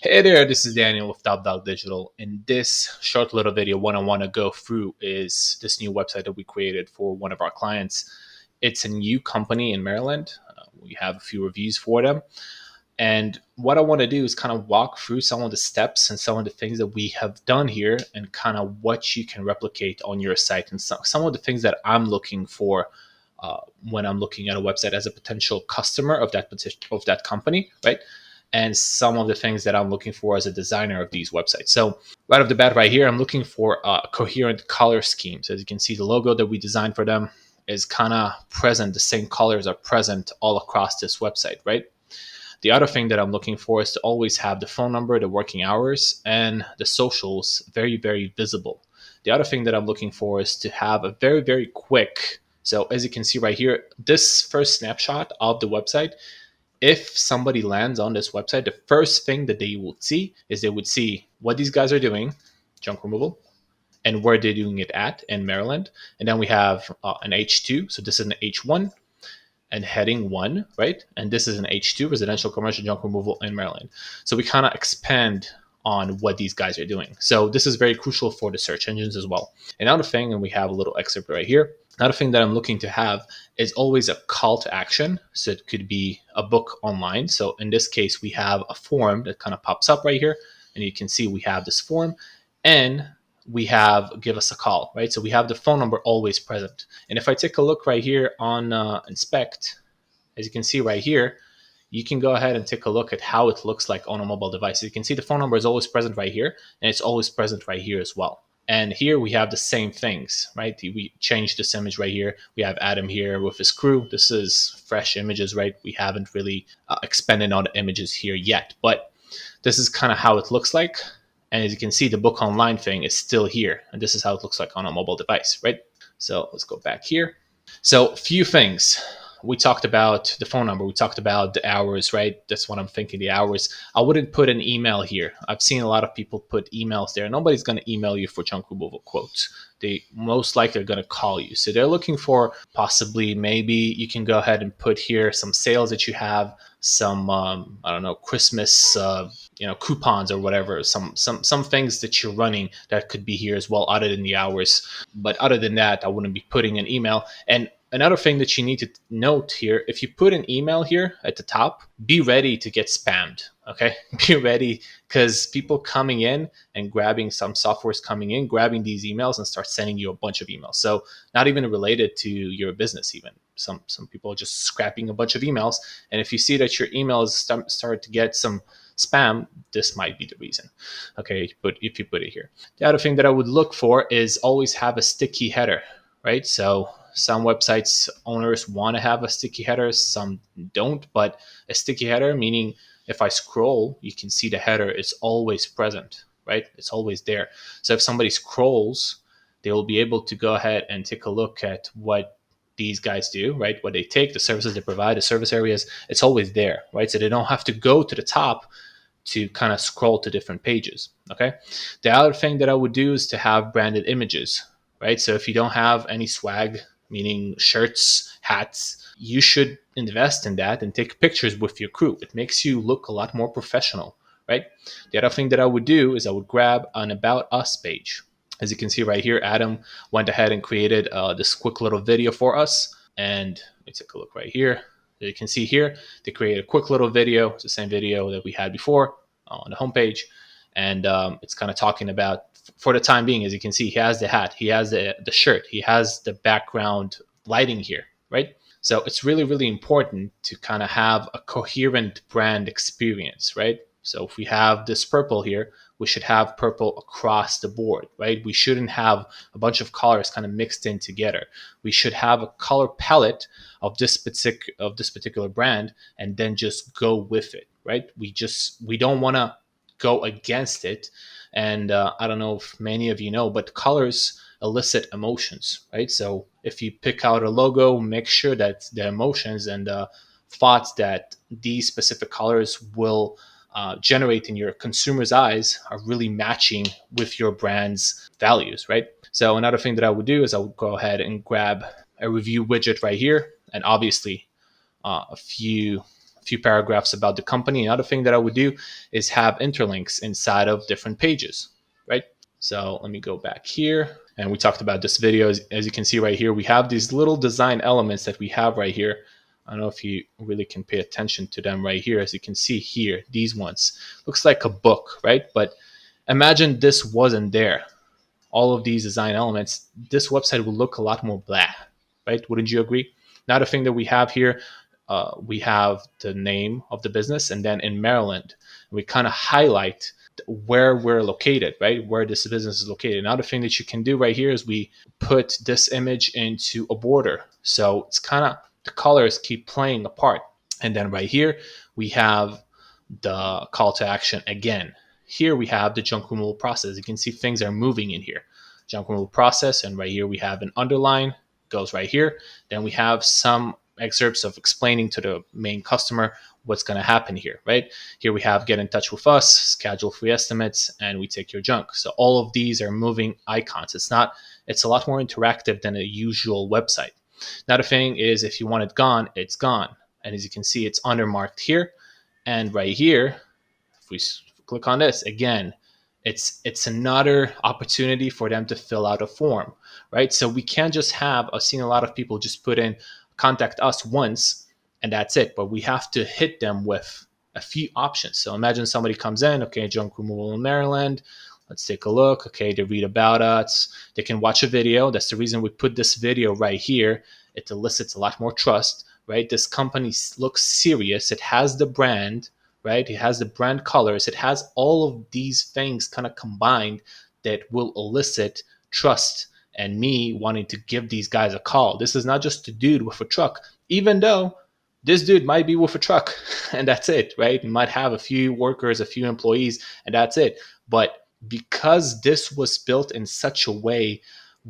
Hey there, this is Daniel with Top Dog Digital. In this short little video, what I want to go through is this new website that we created for one of our clients. It's a new company in Maryland. We have a few reviews for them. And what I want to do is kind of walk through some of the steps and some of the things that we have done here and kind of what you can replicate on your site and some of the things that I'm looking for when I'm looking at a website as a potential customer of that company, right? And some of the things that I'm looking for as a designer of these websites. So right off the bat right here, I'm looking for a coherent color scheme. So as you can see, the logo that we designed for them is kind of present. The same colors are present all across this website, right? The other thing that I'm looking for is to always have the phone number, the working hours, and the socials very, very visible. The other thing that I'm looking for is to have a very, very quick. So as you can see right here, this first snapshot of the website, if somebody lands on this website, the first thing that they would see is they would see what these guys are doing, junk removal, and where they're doing it at in Maryland. And then we have an H2. So this is an H1 and heading 1, right? And this is an H2, residential commercial junk removal in Maryland. So we kind of expand on what these guys are doing. So this is very crucial for the search engines as well. Another thing, and we have a little excerpt right here. Another thing that I'm looking to have is always a call to action. So it could be a book online. So in this case, we have a form that kind of pops up right here. And you can see we have this form and we have give us a call, right? So we have the phone number always present. And if I take a look right here on inspect, as you can see right here, you can go ahead and take a look at how it looks like on a mobile device. So you can see the phone number is always present right here, and it's always present right here as well. And here we have the same things, right? We changed this image right here. We have Adam here with his crew. This is fresh images, right? We haven't really expanded on the images here yet, but this is kind of how it looks like. And as you can see, the book online thing is still here. And this is how it looks like on a mobile device, right? So let's go back here. So a few things. We talked about the phone number. We talked about the hours, right? That's what I'm thinking, the hours. I wouldn't put an email here. I've seen a lot of people put emails there. Nobody's going to email you for junk removal quotes. They most likely are going to call you. So they're looking for possibly, maybe you can go ahead and put here some sales that you have, some, I don't know, Christmas, coupons or whatever, some things that you're running that could be here as well, other than the hours. But other than that, I wouldn't be putting an email. And another thing that you need to note here, if you put an email here at the top, be ready to get spammed. Okay, be ready, because people coming in and grabbing some softwares coming in, grabbing these emails and start sending you a bunch of emails. So not even related to your business, even some people are just scrapping a bunch of emails. And if you see that your emails start to get some spam, this might be the reason. Okay, but if you put it here, the other thing that I would look for is always have a sticky header, right? So some websites owners want to have a sticky header, some don't, but a sticky header, meaning if I scroll, you can see the header is always present, right? It's always there. So if somebody scrolls, they will be able to go ahead and take a look at what these guys do, right? What they take, the services they provide, the service areas, it's always there, right? So they don't have to go to the top to kind of scroll to different pages, okay? The other thing that I would do is to have branded images, right? So if you don't have any swag, meaning shirts, hats, you should invest in that and take pictures with your crew. It makes you look a lot more professional, right? The other thing that I would do is I would grab an About Us page. As you can see right here, Adam went ahead and created this quick little video for us. And let me take a look right here. As you can see here, they created a quick little video. It's the same video that we had before on the homepage. And it's kind of talking about, for the time being, as you can see, he has the hat, he has the shirt, he has the background lighting here, right? So it's really, really important to kind of have a coherent brand experience, right? So if we have this purple here, we should have purple across the board, right? We shouldn't have a bunch of colors kind of mixed in together. We should have a color palette of this particular brand and then just go with it, right? We don't want to go against it. And I don't know if many of you know, but colors elicit emotions, right? So if you pick out a logo, make sure that the emotions and thoughts that these specific colors will generate in your consumer's eyes are really matching with your brand's values, right? So another thing that I would do is I would go ahead and grab a review widget right here, and obviously a few a few paragraphs about the company. Another thing that I would do is have interlinks inside of different pages, right? So let me go back here. And we talked about this video. As you can see right here, we have these little design elements that we have right here. I don't know if you really can pay attention to them right here. As you can see here, these ones looks like a book, right? But imagine this wasn't there. All of these design elements, this website will look a lot more blah, right? Wouldn't you agree? Another thing that we have here, we have the name of the business, and then in Maryland, we kind of highlight where we're located, right? Where this business is located. Another thing that you can do right here is we put this image into a border. So it's kind of, the colors keep playing a part. And then right here, we have the call to action again. Here we have the junk removal process. You can see things are moving in here. Junk removal process, and right here we have an underline, goes right here. Then we have some excerpts of explaining to the main customer what's going to happen here, right? Here we have get in touch with us, schedule free estimates, and we take your junk. So all of these are moving icons. It's a lot more interactive than a usual website. Another thing is if you want it gone, it's gone. And as you can see, it's undermarked here. And right here, if we click on this, again, it's another opportunity for them to fill out a form, right? So we can't just have, I've seen a lot of people just put in contact us once and that's it, but we have to hit them with a few options. So imagine somebody comes in, okay, junk removal in Maryland, let's take a look. Okay, they read about us, they can watch a video. That's the reason we put this video right here. It elicits a lot more trust, right? This company looks serious. It has the brand, right? It has the brand colors. It has all of these things kind of combined that will elicit trust and me wanting to give these guys a call. This is not just a dude with a truck, even though this dude might be with a truck and that's it, right? He might have a few workers, a few employees, and that's it. But because this was built in such a way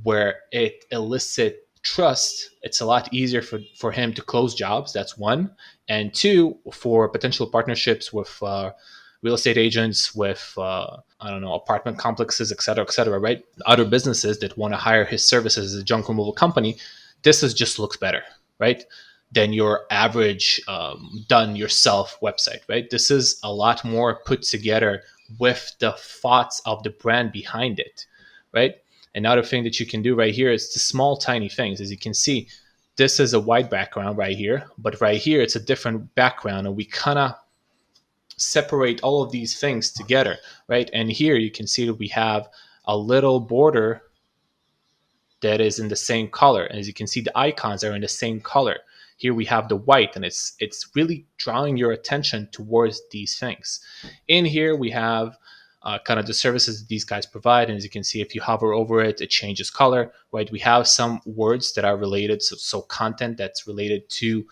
where it elicits trust, it's a lot easier for him to close jobs. That's one. And two, for potential partnerships with real estate agents, with, apartment complexes, et cetera, right? Other businesses that want to hire his services as a junk removal company, this just looks better, right? Than your average done yourself website, right? This is a lot more put together with the thoughts of the brand behind it, right? Another thing that you can do right here is the small, tiny things. As you can see, this is a white background right here, but right here, it's a different background, and we kind of separate all of these things together, right? And here you can see that we have a little border that is in the same color. And as you can see, the icons are in the same color. Here we have the white, and it's really drawing your attention towards these things. In here, we have kind of the services that these guys provide. And as you can see, if you hover over it, it changes color, right? We have some words that are related, so content that's related to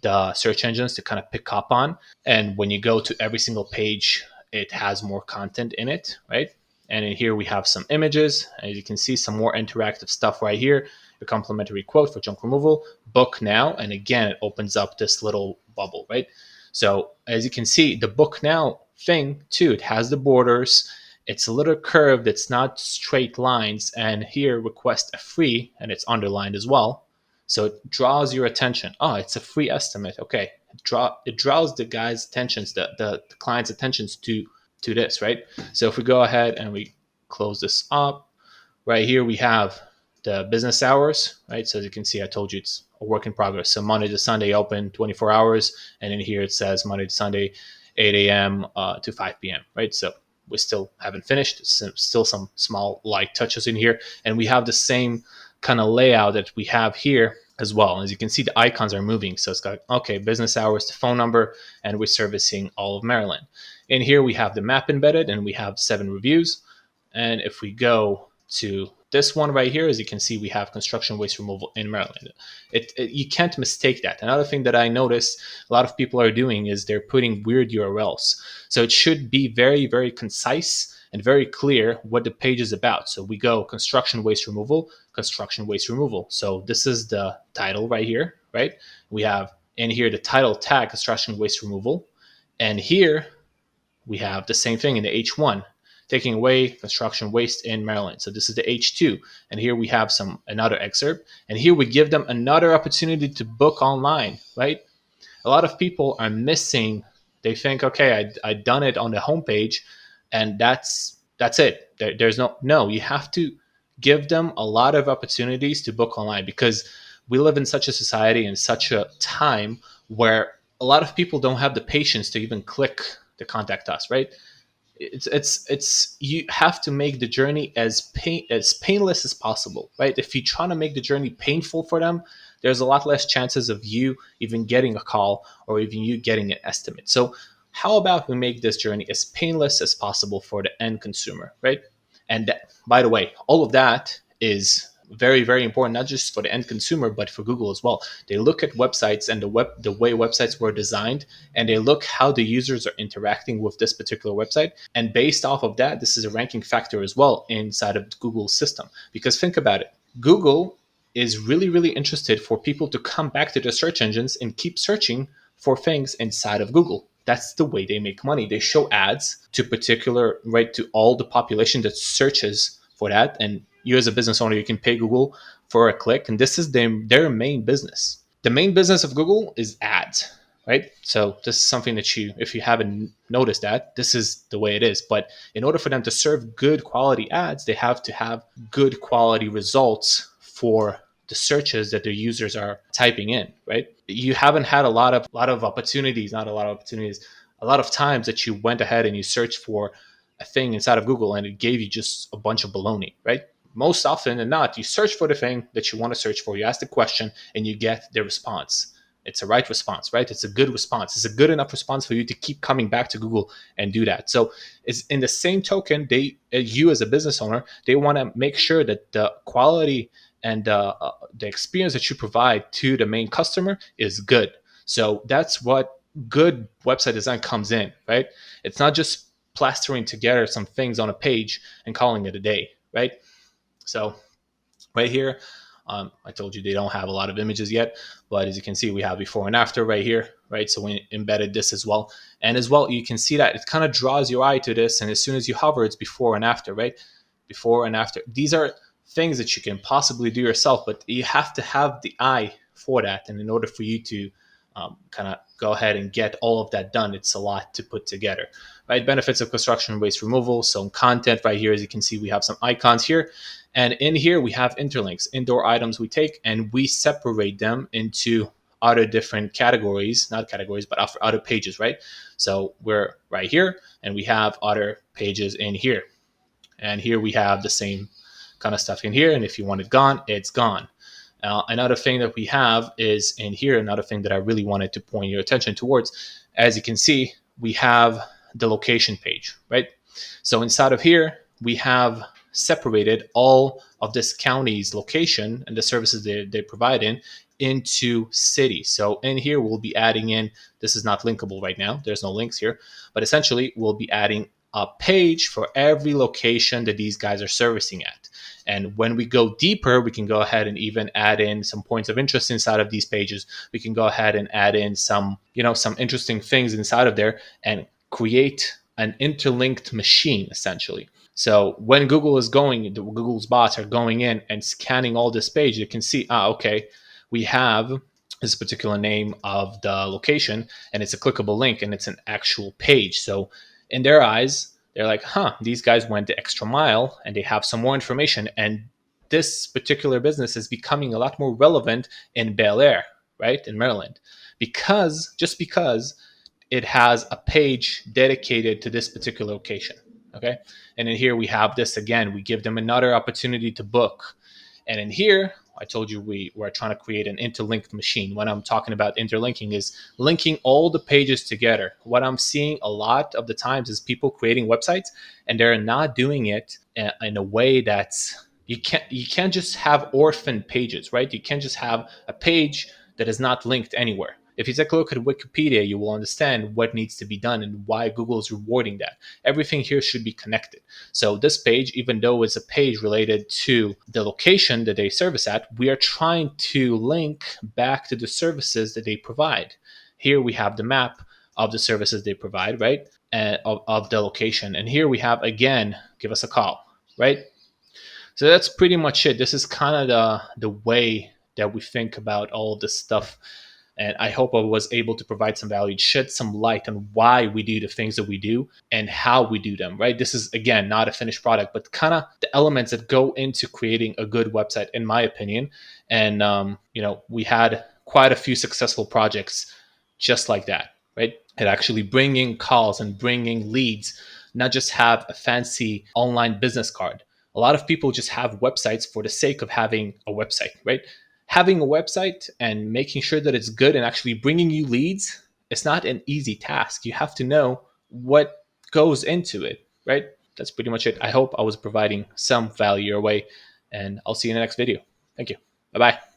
the search engines to kind of pick up on. And when you go to every single page, it has more content in it, right? And in here, we have some images. As you can see, some more interactive stuff right here. A complimentary quote for junk removal, book now. And again, it opens up this little bubble, right? So as you can see, the book now thing too, it has the borders. It's a little curved. It's not straight lines. And here, request a free, and it's underlined as well. So it draws your attention. Oh, it's a free estimate. Okay. It draws the guy's attentions, the client's attentions to this, right? So if we go ahead and we close this up, right here we have the business hours, right? So as you can see, I told you it's a work in progress. So Monday to Sunday open 24 hours. And in here it says Monday to Sunday, 8 a.m. To 5 p.m., right? So we still haven't finished. Still some small light touches in here. And we have the same kind of layout that we have here as well. As you can see, the icons are moving. So it's got, okay, business hours to phone number, and we're servicing all of Maryland. In here, we have the map embedded, and we have 7 reviews. And if we go to this one right here, as you can see, we have construction waste removal in Maryland. You can't mistake that. Another thing that I noticed a lot of people are doing is they're putting weird URLs. So it should be very, very concise and very clear what the page is about. So we go construction waste removal. So this is the title right here, right? We have in here the title tag, construction waste removal. And here we have the same thing in the H1, taking away construction waste in Maryland. So this is the H2. And here we have another excerpt. And here we give them another opportunity to book online, right? A lot of people are missing. They think, okay, I done it on the homepage, and that's it. There's no. You have to give them a lot of opportunities to book online, because we live in such a society and such a time where a lot of people don't have the patience to even click to contact us, right? It's you have to make the journey as painless as possible, right? If you're trying to make the journey painful for them, there's a lot less chances of you even getting a call or even you getting an estimate. So how about we make this journey as painless as possible for the end consumer, right? And by the way, all of that is very, very important, not just for the end consumer, but for Google as well. They look at websites and the way websites were designed, and they look how the users are interacting with this particular website. And based off of that, this is a ranking factor as well inside of Google's system. Because think about it, Google is really, really interested for people to come back to the search engines and keep searching for things inside of Google. That's the way they make money. They show ads to particular, right, to all the population that searches for that. And you as a business owner, you can pay Google for a click. And this is their main business. The main business of Google is ads, right? So this is something that if you haven't noticed that, this is the way it is. But in order for them to serve good quality ads, they have to have good quality results for the searches that their users are typing in, right? You haven't had a lot of opportunities, not a lot of opportunities, a lot of times that you went ahead and you searched for a thing inside of Google and it gave you just a bunch of baloney, right? Most often than not, you search for the thing that you want to search for, you ask the question, and you get the response. It's a right response, right? It's a good response. It's a good enough response for you to keep coming back to Google and do that. So it's in the same token, you as a business owner, they want to make sure that the quality and the experience that you provide to the main customer is good. So that's what good website design comes in, right? It's not just plastering together some things on a page and calling it a day, right? So right here, I told you they don't have a lot of images yet, but as you can see, we have before and after right here, right? So we embedded this as well. And as well, you can see that it kind of draws your eye to this. And as soon as you hover, it's before and after, right? Before and after. These are things that you can possibly do yourself, but you have to have the eye for that. And in order for you to kind of go ahead and get all of that done, it's a lot to put together, right? Benefits of construction waste removal. So content right here, as you can see, we have some icons here. And in here, we have interlinks, indoor items we take, and we separate them into other different categories, not categories, but other pages, right? So we're right here, and we have other pages in here. And here we have the same kind of stuff in here. And if you want it gone, it's gone. Another thing that we have is in here, another thing that I really wanted to point your attention towards. As you can see, we have the location page, right? So inside of here, we have separated all of this county's location and the services they provide into cities. So in here, we'll be adding in, this is not linkable right now, there's no links here, but essentially we'll be adding a page for every location that these guys are servicing at. And when we go deeper, we can go ahead and even add in some points of interest inside of these pages. We can go ahead and add in some interesting things inside of there and create an interlinked machine, essentially. So when Google is Google's bots are going in and scanning all this page, you can see, okay, we have this particular name of the location, and it's a clickable link, and it's an actual page. So in their eyes, they're like, these guys went the extra mile and they have some more information. And this particular business is becoming a lot more relevant in Bel Air, right? In Maryland, because it has a page dedicated to this particular location. Okay. And in here we have this again, we give them another opportunity to book. And in here, I told you we're trying to create an interlinked machine. When I'm talking about interlinking is linking all the pages together. What I'm seeing a lot of the times is people creating websites and they're not doing it in a way that's, you can't just have orphan pages, right? You can't just have a page that is not linked anywhere. If you take a look at Wikipedia, you will understand what needs to be done and why Google is rewarding that. Everything here should be connected. So this page, even though it's a page related to the location that they service at, we are trying to link back to the services that they provide. Here we have the map of the services they provide, right? And of the location. And here we have, again, give us a call, right? So that's pretty much it. This is kind of the way that we think about all of this stuff. And I hope I was able to provide some value, shed some light on why we do the things that we do and how we do them, right? This is, again, not a finished product, but kind of the elements that go into creating a good website, in my opinion. And, we had quite a few successful projects just like that, right? And actually bringing calls and bringing leads, not just have a fancy online business card. A lot of people just have websites for the sake of having a website, right? Having a website and making sure that it's good and actually bringing you leads, it's not an easy task. You have to know what goes into it, right? That's pretty much it. I hope I was providing some value your way, and I'll see you in the next video. Thank you. Bye bye.